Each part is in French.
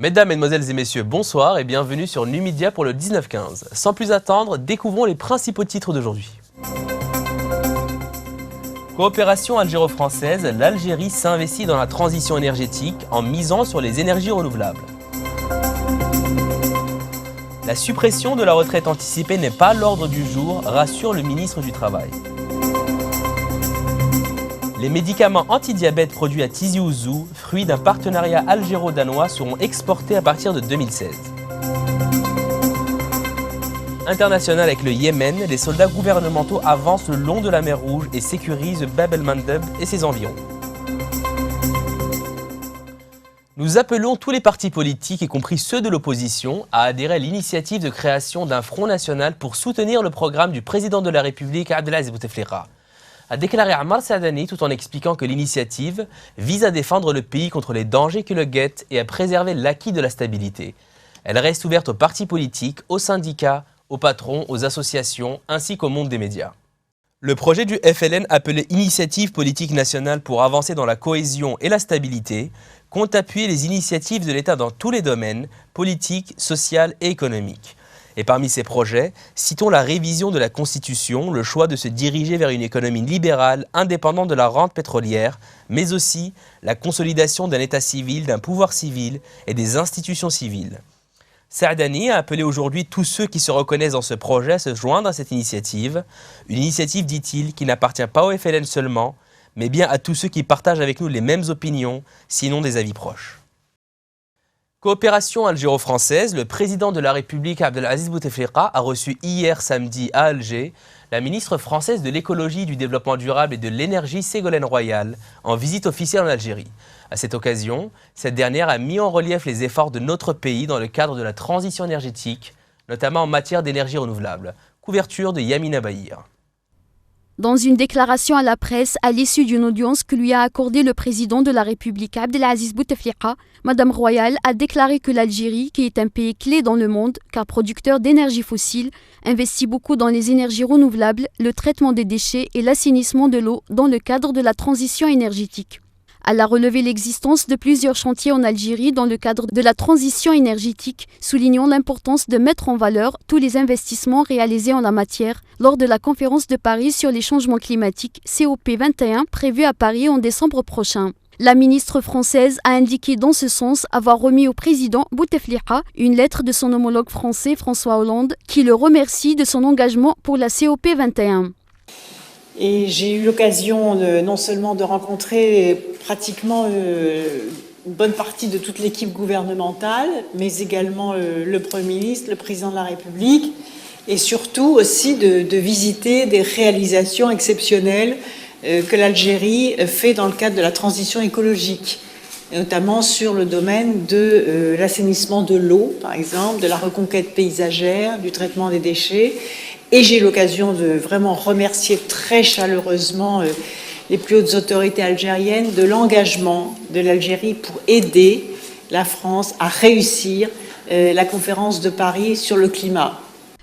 Mesdames, Mesdemoiselles et Messieurs, bonsoir et bienvenue sur Numidia pour le 19-15. Sans plus attendre, découvrons les principaux titres d'aujourd'hui. Coopération algéro-française, l'Algérie s'investit dans la transition énergétique en misant sur les énergies renouvelables. La suppression de la retraite anticipée n'est pas à l'ordre du jour, rassure le ministre du Travail. Les médicaments anti-diabète produits à Tizi Ouzou, fruits d'un partenariat algéro-danois, seront exportés à partir de 2016. International avec le Yémen, les soldats gouvernementaux avancent le long de la mer Rouge et sécurisent Bab el-Mandeb et ses environs. Nous appelons tous les partis politiques, y compris ceux de l'opposition, à adhérer à l'initiative de création d'un front national pour soutenir le programme du président de la République, Abdelaziz Bouteflika, a déclaré Ammar Saadani tout en expliquant que l'initiative vise à défendre le pays contre les dangers qui le guettent et à préserver l'acquis de la stabilité. Elle reste ouverte aux partis politiques, aux syndicats, aux patrons, aux associations ainsi qu'au monde des médias. Le projet du FLN appelé Initiative politique nationale pour avancer dans la cohésion et la stabilité compte appuyer les initiatives de l'État dans tous les domaines, politiques, sociaux et économiques. Et parmi ces projets, citons la révision de la Constitution, le choix de se diriger vers une économie libérale indépendante de la rente pétrolière, mais aussi la consolidation d'un État civil, d'un pouvoir civil et des institutions civiles. Saadani a appelé aujourd'hui tous ceux qui se reconnaissent dans ce projet à se joindre à cette initiative. Une initiative, dit-il, qui n'appartient pas au FLN seulement, mais bien à tous ceux qui partagent avec nous les mêmes opinions, sinon des avis proches. Coopération algéro-française, le président de la République Abdelaziz Bouteflika a reçu hier samedi à Alger la ministre française de l'écologie, du développement durable et de l'énergie Ségolène Royal en visite officielle en Algérie. À cette occasion, cette dernière a mis en relief les efforts de notre pays dans le cadre de la transition énergétique, notamment en matière d'énergie renouvelable. Couverture de Yamina Bahir. Dans une déclaration à la presse à l'issue d'une audience que lui a accordée le président de la République Abdelaziz Bouteflika, Madame Royal a déclaré que l'Algérie, qui est un pays clé dans le monde car producteur d'énergie fossile, investit beaucoup dans les énergies renouvelables, le traitement des déchets et l'assainissement de l'eau dans le cadre de la transition énergétique. Elle a relevé l'existence de plusieurs chantiers en Algérie dans le cadre de la transition énergétique, soulignant l'importance de mettre en valeur tous les investissements réalisés en la matière lors de la conférence de Paris sur les changements climatiques COP21 prévue à Paris en décembre prochain. La ministre française a indiqué dans ce sens avoir remis au président Bouteflika une lettre de son homologue français François Hollande qui le remercie de son engagement pour la COP21. Et j'ai eu l'occasion non seulement de rencontrer pratiquement une bonne partie de toute l'équipe gouvernementale, mais également le Premier ministre, le Président de la République, et surtout aussi de visiter des réalisations exceptionnelles que l'Algérie fait dans le cadre de la transition écologique, notamment sur le domaine de l'assainissement de l'eau, par exemple, de la reconquête paysagère, du traitement des déchets. Et j'ai eu l'occasion de vraiment remercier très chaleureusement les plus hautes autorités algériennes de l'engagement de l'Algérie pour aider la France à réussir la conférence de Paris sur le climat.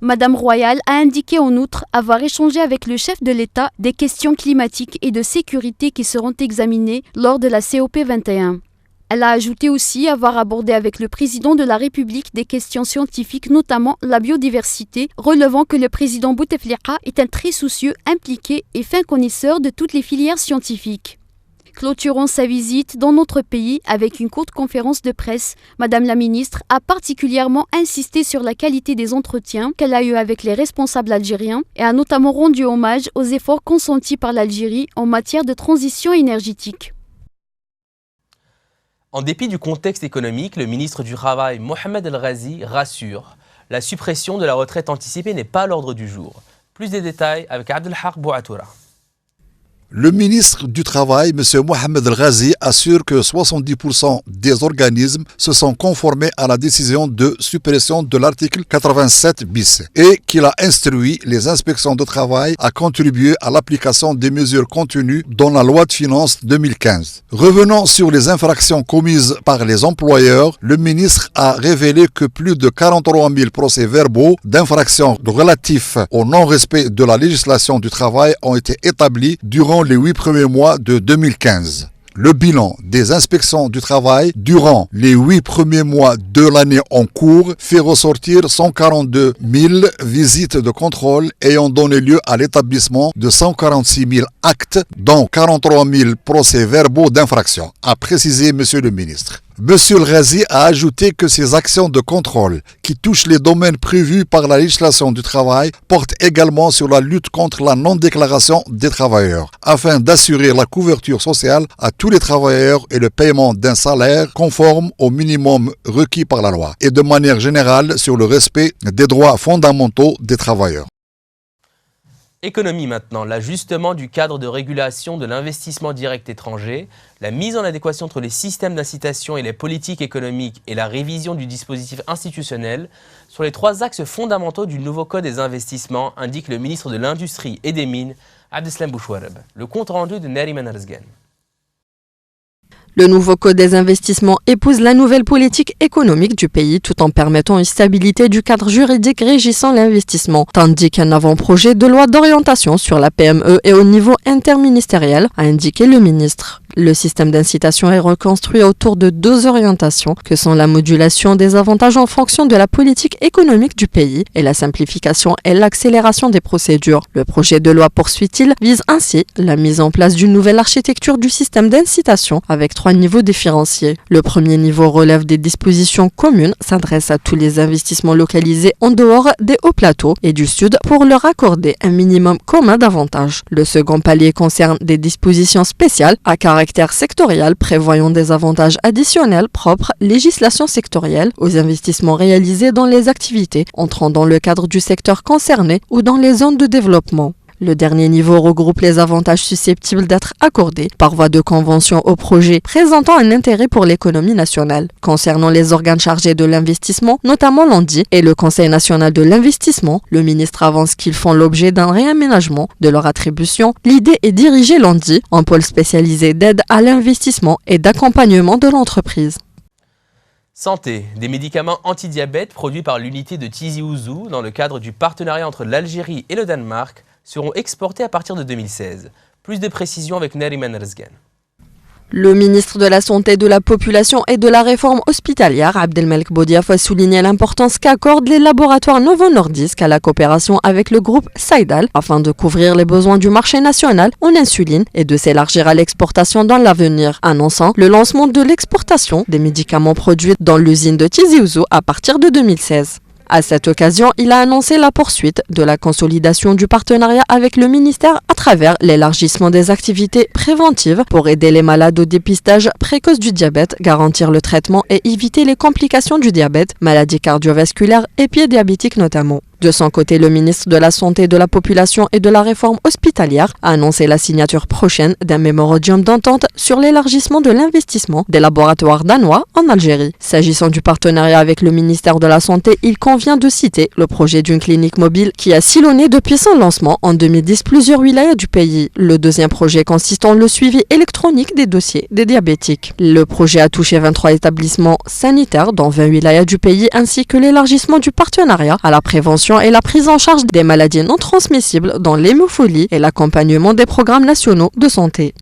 Madame Royal a indiqué en outre avoir échangé avec le chef de l'État des questions climatiques et de sécurité qui seront examinées lors de la COP21. Elle a ajouté aussi avoir abordé avec le président de la République des questions scientifiques, notamment la biodiversité, relevant que le président Bouteflika est un très soucieux, impliqué et fin connaisseur de toutes les filières scientifiques. Clôturant sa visite dans notre pays avec une courte conférence de presse, Madame la ministre a particulièrement insisté sur la qualité des entretiens qu'elle a eus avec les responsables algériens et a notamment rendu hommage aux efforts consentis par l'Algérie en matière de transition énergétique. En dépit du contexte économique, le ministre du Travail, Mohamed El Ghazi, rassure. La suppression de la retraite anticipée n'est pas à l'ordre du jour. Plus de détails avec Abdelhak Bouatoura. Le ministre du Travail, M. Mohamed El Ghazi, assure que 70% des organismes se sont conformés à la décision de suppression de l'article 87 bis et qu'il a instruit les inspections de travail à contribuer à l'application des mesures contenues dans la loi de finances 2015. Revenant sur les infractions commises par les employeurs, le ministre a révélé que plus de 43 000 procès-verbaux d'infractions relatifs au non-respect de la législation du travail ont été établis durant les 8 premiers mois de 2015. Le bilan des inspections du travail durant les 8 premiers mois de l'année en cours fait ressortir 142 000 visites de contrôle ayant donné lieu à l'établissement de 146 000 actes, dont 43 000 procès-verbaux d'infraction, a précisé M. le ministre. M. El Ghazi a ajouté que ces actions de contrôle qui touchent les domaines prévus par la législation du travail portent également sur la lutte contre la non-déclaration des travailleurs, afin d'assurer la couverture sociale à tous les travailleurs et le paiement d'un salaire conforme au minimum requis par la loi, et de manière générale sur le respect des droits fondamentaux des travailleurs. Économie maintenant, l'ajustement du cadre de régulation de l'investissement direct étranger, la mise en adéquation entre les systèmes d'incitation et les politiques économiques et la révision du dispositif institutionnel sont les 3 axes fondamentaux du nouveau code des investissements, indique le ministre de l'Industrie et des Mines, Abdeslam Bouchouareb. Le compte rendu de Nariman Arzgan. Le nouveau code des investissements épouse la nouvelle politique économique du pays tout en permettant une stabilité du cadre juridique régissant l'investissement, tandis qu'un avant-projet de loi d'orientation sur la PME est au niveau interministériel, a indiqué le ministre. Le système d'incitation est reconstruit autour de 2 orientations que sont la modulation des avantages en fonction de la politique économique du pays et la simplification et l'accélération des procédures. Le projet de loi, poursuit-il, vise ainsi la mise en place d'une nouvelle architecture du système d'incitation avec 3 niveaux différenciés. Le premier niveau relève des dispositions communes, s'adresse à tous les investissements localisés en dehors des hauts plateaux et du sud pour leur accorder un minimum commun d'avantages. Le second palier concerne des dispositions spéciales à caractère sectoriel prévoyant des avantages additionnels propres, législation sectorielle, aux investissements réalisés dans les activités entrant dans le cadre du secteur concerné ou dans les zones de développement. Le dernier niveau regroupe les avantages susceptibles d'être accordés par voie de convention aux projets présentant un intérêt pour l'économie nationale. Concernant les organes chargés de l'investissement, notamment l'ANDI et le Conseil national de l'investissement, le ministre avance qu'ils font l'objet d'un réaménagement de leur attribution. L'idée est diriger l'ANDI en pôle spécialisé d'aide à l'investissement et d'accompagnement de l'entreprise. Santé, des médicaments anti-diabète produits par l'unité de Tizi Ouzou dans le cadre du partenariat entre l'Algérie et le Danemark seront exportés à partir de 2016. Plus de précisions avec Nariman Arzgan. Le ministre de la Santé, de la Population et de la Réforme hospitalière, Abdelmalek Boudiaf, a souligné l'importance qu'accordent les laboratoires Novo Nordisk à la coopération avec le groupe Saïdal afin de couvrir les besoins du marché national en insuline et de s'élargir à l'exportation dans l'avenir, annonçant le lancement de l'exportation des médicaments produits dans l'usine de Tizi Ouzou à partir de 2016. À cette occasion, il a annoncé la poursuite de la consolidation du partenariat avec le ministère à travers l'élargissement des activités préventives pour aider les malades au dépistage précoce du diabète, garantir le traitement et éviter les complications du diabète, maladies cardiovasculaires et pieds diabétiques notamment. De son côté, le ministre de la Santé, de la Population et de la Réforme hospitalière a annoncé la signature prochaine d'un mémorandum d'entente sur l'élargissement de l'investissement des laboratoires danois en Algérie. S'agissant du partenariat avec le ministère de la Santé, il convient de citer le projet d'une clinique mobile qui a sillonné depuis son lancement en 2010 plusieurs wilayas du pays. Le deuxième projet consiste en le suivi électronique des dossiers des diabétiques. Le projet a touché 23 établissements sanitaires dans 20 wilayas du pays ainsi que l'élargissement du partenariat à la prévention et la prise en charge des maladies non transmissibles dans l'hémophilie et l'accompagnement des programmes nationaux de santé.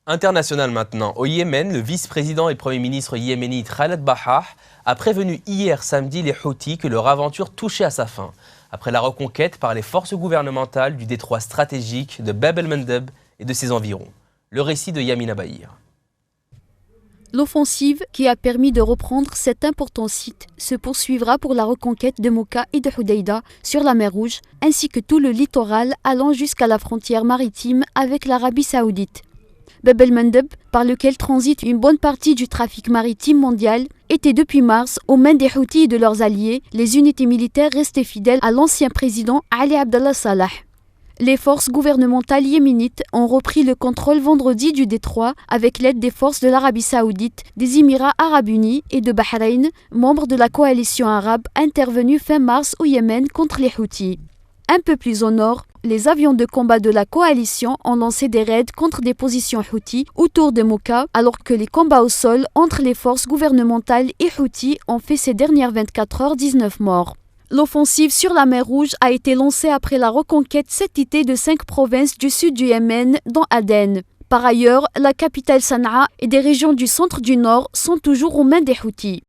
International maintenant. Au Yémen, le vice-président et premier ministre yéménite Khaled Bahah a prévenu hier samedi les Houthis que leur aventure touchait à sa fin, après la reconquête par les forces gouvernementales du détroit stratégique de Bab el-Mandeb et de ses environs. Le récit de Yamina Bahir. L'offensive qui a permis de reprendre cet important site se poursuivra pour la reconquête de Moka et de Houdaïda sur la mer Rouge, ainsi que tout le littoral allant jusqu'à la frontière maritime avec l'Arabie Saoudite. Bab el-Mandeb, par lequel transite une bonne partie du trafic maritime mondial, était depuis mars aux mains des Houthis et de leurs alliés, les unités militaires restées fidèles à l'ancien président Ali Abdallah Salah. Les forces gouvernementales yéménites ont repris le contrôle vendredi du détroit avec l'aide des forces de l'Arabie Saoudite, des Émirats Arabes Unis et de Bahreïn, membres de la coalition arabe intervenue fin mars au Yémen contre les Houthis. Un peu plus au nord, les avions de combat de la coalition ont lancé des raids contre des positions Houthis autour de Moka, alors que les combats au sol entre les forces gouvernementales et Houthis ont fait ces dernières 24 heures 19 morts. L'offensive sur la mer Rouge a été lancée après la reconquête cet été de 5 provinces du sud du Yémen, dont Aden. Par ailleurs, la capitale Sanaa et des régions du centre du nord sont toujours aux mains des Houthis.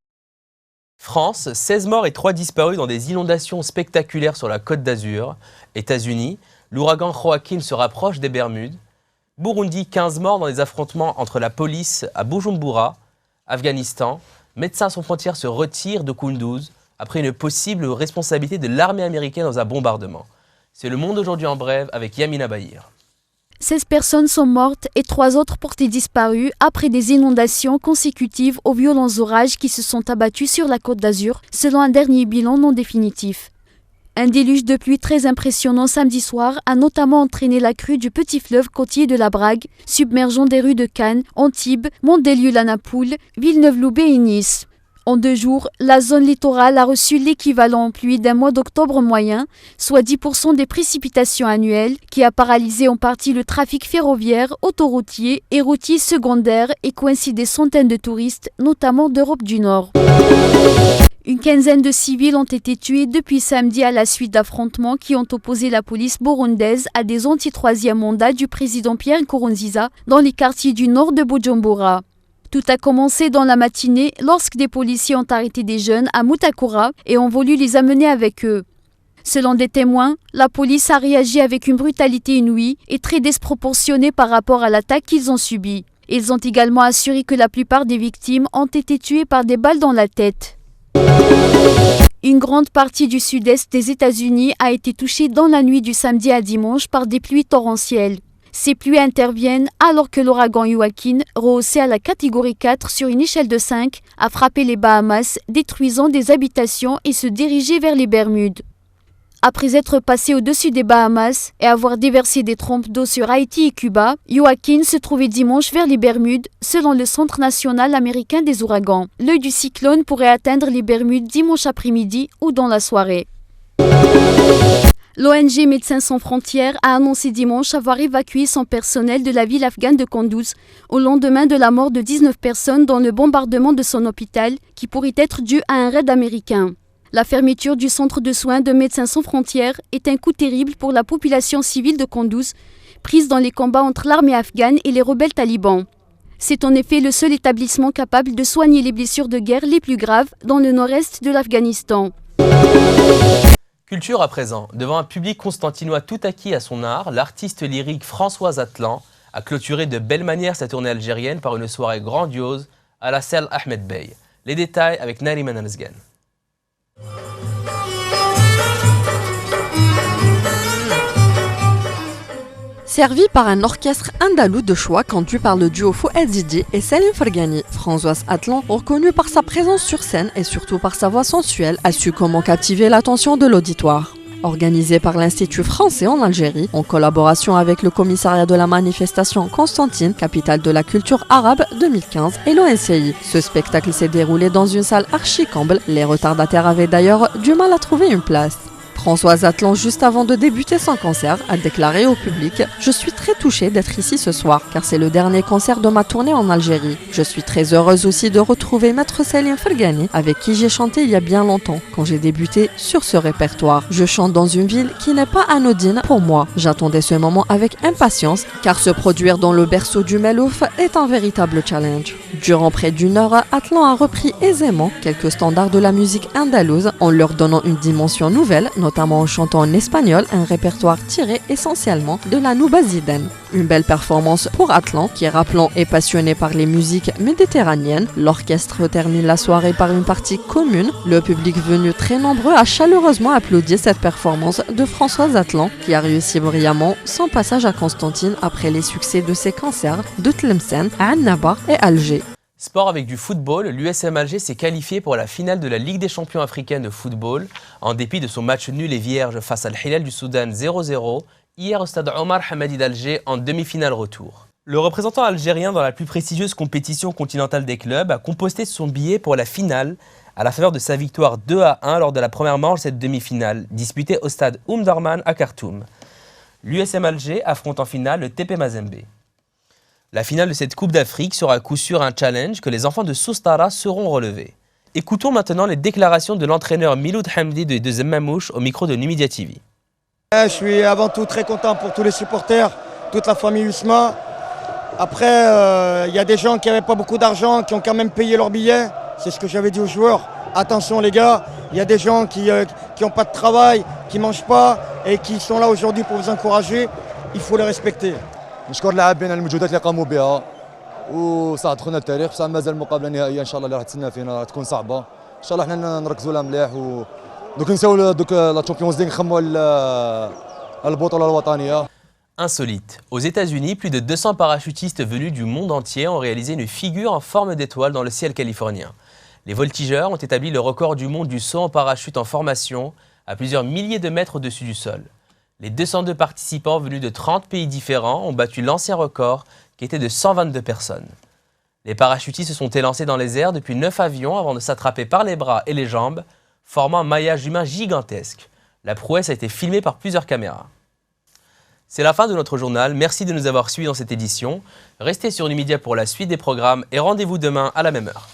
France, 16 morts et 3 disparus dans des inondations spectaculaires sur la Côte d'Azur. États-Unis, l'ouragan Joaquin se rapproche des Bermudes. Burundi, 15 morts dans des affrontements entre la police à Bujumbura. Afghanistan, Médecins sans frontières se retire de Kunduz après une possible responsabilité de l'armée américaine dans un bombardement. C'est Le Monde aujourd'hui en bref avec Yamina Bahir. 16 personnes sont mortes et 3 autres portées disparues après des inondations consécutives aux violents orages qui se sont abattus sur la Côte d'Azur, selon un dernier bilan non définitif. Un déluge de pluie très impressionnant samedi soir a notamment entraîné la crue du petit fleuve côtier de la Brague, submergeant des rues de Cannes, Antibes, Montdelieu-la-Napoule, Villeneuve-Loubet et Nice. En 2 jours, la zone littorale a reçu l'équivalent en pluie d'un mois d'octobre moyen, soit 10% des précipitations annuelles, qui a paralysé en partie le trafic ferroviaire, autoroutier et routier secondaire et coincé des centaines de touristes, notamment d'Europe du Nord. Une quinzaine de civils ont été tués depuis samedi à la suite d'affrontements qui ont opposé la police burundaise à des anti-troisième mandat du président Pierre Nkurunziza dans les quartiers du nord de Bujumbura. Tout a commencé dans la matinée lorsque des policiers ont arrêté des jeunes à Mutakura et ont voulu les amener avec eux. Selon des témoins, la police a réagi avec une brutalité inouïe et très disproportionnée par rapport à l'attaque qu'ils ont subie. Ils ont également assuré que la plupart des victimes ont été tuées par des balles dans la tête. Une grande partie du sud-est des États-Unis a été touchée dans la nuit du samedi à dimanche par des pluies torrentielles. Ces pluies interviennent alors que l'ouragan Joaquin, rehaussé à la catégorie 4 sur une échelle de 5, a frappé les Bahamas, détruisant des habitations et se dirigeait vers les Bermudes. Après être passé au-dessus des Bahamas et avoir déversé des trompes d'eau sur Haïti et Cuba, Joaquin se trouvait dimanche vers les Bermudes, selon le Centre national américain des ouragans. L'œil du cyclone pourrait atteindre les Bermudes dimanche après-midi ou dans la soirée. L'ONG Médecins sans frontières a annoncé dimanche avoir évacué son personnel de la ville afghane de Kunduz au lendemain de la mort de 19 personnes dans le bombardement de son hôpital qui pourrait être dû à un raid américain. La fermeture du centre de soins de Médecins sans frontières est un coup terrible pour la population civile de Kunduz, prise dans les combats entre l'armée afghane et les rebelles talibans. C'est en effet le seul établissement capable de soigner les blessures de guerre les plus graves dans le nord-est de l'Afghanistan. Culture à présent. Devant un public constantinois tout acquis à son art, l'artiste lyrique Françoise Atlan a clôturé de belle manière sa tournée algérienne par une soirée grandiose à la salle Ahmed Bey. Les détails avec Nariman Alzgan. Servi par un orchestre andalou de choix conduit par le duo Fouad Zidi et Salim Fergani, Françoise Atlan, reconnue par sa présence sur scène et surtout par sa voix sensuelle, a su comment captiver l'attention de l'auditoire. Organisé par l'Institut français en Algérie, en collaboration avec le commissariat de la manifestation Constantine, capitale de la culture arabe 2015, et l'ONCI. Ce spectacle s'est déroulé dans une salle archi-comble. Les retardataires avaient d'ailleurs du mal à trouver une place. Françoise Atlan, juste avant de débuter son concert, a déclaré au public « Je suis très touchée d'être ici ce soir, car c'est le dernier concert de ma tournée en Algérie. Je suis très heureuse aussi de retrouver Maître Salim Fergani, avec qui j'ai chanté il y a bien longtemps, quand j'ai débuté sur ce répertoire. Je chante dans une ville qui n'est pas anodine pour moi. J'attendais ce moment avec impatience, car se produire dans le berceau du Melouf est un véritable challenge. » Durant près d'une heure, Atlan a repris aisément quelques standards de la musique andalouse, en leur donnant une dimension nouvelle, notamment en chantant en espagnol un répertoire tiré essentiellement de la Nouba Zidane. Une belle performance pour Atlan, qui rappelant est passionné par les musiques méditerranéennes. L'orchestre termine la soirée par une partie commune. Le public venu très nombreux a chaleureusement applaudi cette performance de Françoise Atlan, qui a réussi brillamment son passage à Constantine après les succès de ses concerts de Tlemcen, Annaba et Alger. Sport avec du football, l'USM Alger s'est qualifié pour la finale de la Ligue des champions africaine de football, en dépit de son match nul et vierge face à Al-Hilal du Soudan 0-0, hier au stade Omar Hamadi d'Alger en demi-finale retour. Le représentant algérien dans la plus prestigieuse compétition continentale des clubs a composté son billet pour la finale à la faveur de sa victoire 2-1 lors de la première manche de cette demi-finale, disputée au stade Darman à Khartoum. L'USM Alger affronte en finale le TP Mazembe. La finale de cette Coupe d'Afrique sera à coup sûr un challenge que les enfants de Soustara sauront relever. Écoutons maintenant les déclarations de l'entraîneur Miloud Hamdi de Zemmamouche au micro de Numidia TV. Je suis avant tout très content pour tous les supporters, toute la famille Usma. Après, y a des gens qui n'avaient pas beaucoup d'argent, qui ont quand même payé leur billet. C'est ce que j'avais dit aux joueurs. Attention les gars, il y a des gens qui n'ont pas de travail, qui ne mangent pas et qui sont là aujourd'hui pour vous encourager. Il faut les respecter. نشكر اللاعبين على المجهودات اللي قاموا بها وصعد خونا التاريخ بصح مازال المقابله النهائيه ان شاء الله اللي راح تسنى فينا راح تكون صعبه ان شاء الله حنا نركزوا لها مليح ودوك نساو دوك لا تشامبيونز ليغ نخموا على البطوله الوطنيه. Insolite. Aux États-Unis, plus de 200 parachutistes venus du monde entier ont réalisé une figure en forme d'étoile dans le ciel californien. Les voltigeurs ont établi le record du monde du saut en parachute en formation à plusieurs milliers de mètres au-dessus du sol. Les 202 participants venus de 30 pays différents ont battu l'ancien record qui était de 122 personnes. Les parachutistes se sont élancés dans les airs depuis 9 avions avant de s'attraper par les bras et les jambes, formant un maillage humain gigantesque. La prouesse a été filmée par plusieurs caméras. C'est la fin de notre journal. Merci de nous avoir suivis dans cette édition. Restez sur Unimedia pour la suite des programmes et rendez-vous demain à la même heure.